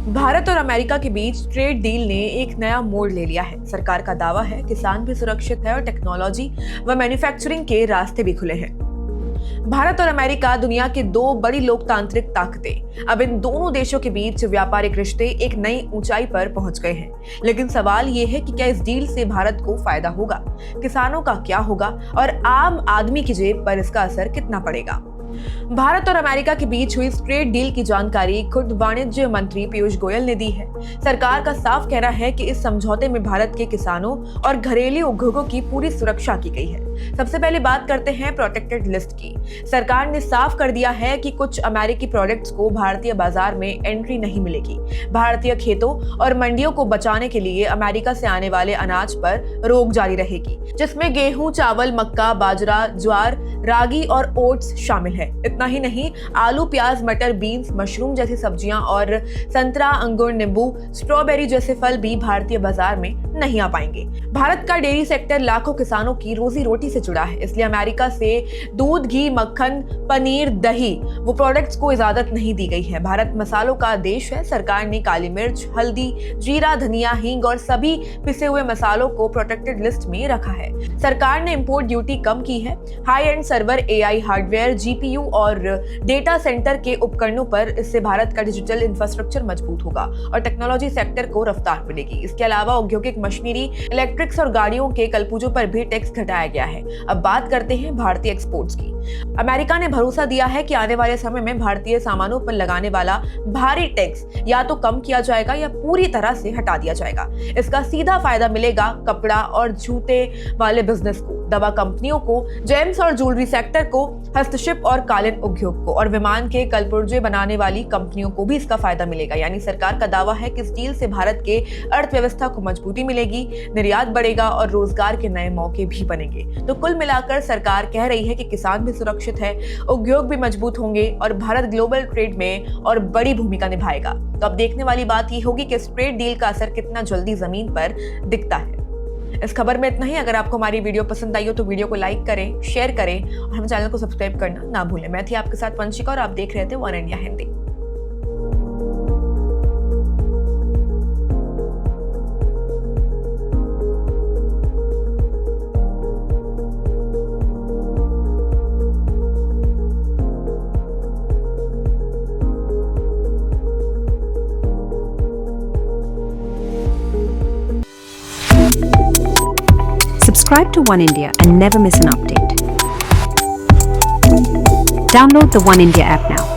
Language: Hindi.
भारत और अमेरिका के बीच ट्रेड डील ने एक नया मोड़ ले लिया है। सरकार का दावा है किसान भी सुरक्षित है और टेक्नोलॉजी व मैन्युफैक्चरिंग के रास्ते भी खुले हैं। भारत और अमेरिका दुनिया के दो बड़ी लोकतांत्रिक ताकतें। अब इन दोनों देशों के बीच व्यापारिक रिश्ते एक नई ऊंचाई पर पहुंच गए हैं। लेकिन सवाल ये है कि क्या इस डील से भारत को फायदा होगा, किसानों का क्या होगा और आम आदमी की जेब पर इसका असर कितना पड़ेगा। भारत और अमेरिका के बीच हुई इस ट्रेड डील की जानकारी खुद वाणिज्य मंत्री पीयूष गोयल ने दी है। सरकार का साफ कहना है कि इस समझौते में भारत के किसानों और घरेलू उद्योगों की पूरी सुरक्षा की गई है। सबसे पहले बात करते हैं प्रोटेक्टेड लिस्ट की। सरकार ने साफ कर दिया है कि कुछ अमेरिकी प्रोडक्ट्स को भारतीय बाजार में एंट्री नहीं मिलेगी। भारतीय खेतों और मंडियों को बचाने के लिए अमेरिका से आने वाले अनाज पर रोक जारी रहेगी, जिसमें गेहूं, चावल, मक्का, बाजरा, ज्वार, रागी और ओट्स शामिल है। इतना ही नहीं, आलू, प्याज, मटर, बीन्स, मशरूम जैसी सब्जियां और संतरा, अंगूर, नींबू, स्ट्रॉबेरी जैसे फल भी भारतीय बाजार में नहीं आ पाएंगे। भारत का डेयरी सेक्टर लाखों किसानों की रोजी रोटी से जुड़ा है, इसलिए अमेरिका से दूध, घी, मक्खन, पनीर, दही वो प्रोडक्ट्स को इजाजत नहीं दी गई है। भारत मसालों का देश है। सरकार ने काली मिर्च, हल्दी, जीरा, धनिया, हींग और सभी पिसे हुए मसालों को प्रोटेक्टेड लिस्ट में रखा है। सरकार ने इंपोर्ट ड्यूटी कम की है। High and server, AI hardware, GPU और डेटा सेंटर के उपकरणों पर इससे भारत का डिजिटल इंफ्रास्ट्रक्चर मजबूत होगा और टेक्नोलॉजी सेक्टर को रफ्तार मिलेगी। इसके अलावा औद्योगिक मशीनरी, इलेक्ट्रिक्स और गाड़ियों के कलपुर्जों पर भी टैक्स घटाया गया है। अब बात करते हैं भारतीय एक्सपोर्ट्स की। अमेरिका ने भरोसा दिया है कि आने वाले समय में भारतीय सामानों पर लगाने वाला भारी टैक्स या तो कम किया जाएगा या पूरी तरह से हटा दिया जाएगा। इसका सीधा फायदा मिलेगा कपड़ा और जूते वाले बिजनेस को, दवा कंपनियों को, जेम्स और ज्वेलरी सेक्टर को, हस्तशिल्प और कालीन उद्योग को और विमान के कलपुर्जे बनाने वाली कंपनियों को भी इसका फायदा मिलेगा। यानी सरकार का दावा है कि इस डील से भारत के अर्थव्यवस्था को मजबूती मिलेगी, निर्यात बढ़ेगा और रोजगार के नए मौके भी बनेंगे। तो कुल मिलाकर सरकार कह रही है कि किसान भी सुरक्षित है, उद्योग भी मजबूत होंगे और भारत ग्लोबल ट्रेड में और बड़ी भूमिका निभाएगा। तो अब देखने वाली बात यह होगी कि इस ट्रेड डील का असर कितना जल्दी जमीन पर दिखता है। इस खबर में इतना ही। अगर आपको हमारी वीडियो पसंद आई हो तो वीडियो को लाइक करें, शेयर करें और हमारे चैनल को सब्सक्राइब करना ना भूलें। मैं थी आपके साथ वंशिका और आप देख रहे थे one India Hindi. Subscribe to One India and never miss an update. Download the One India app now.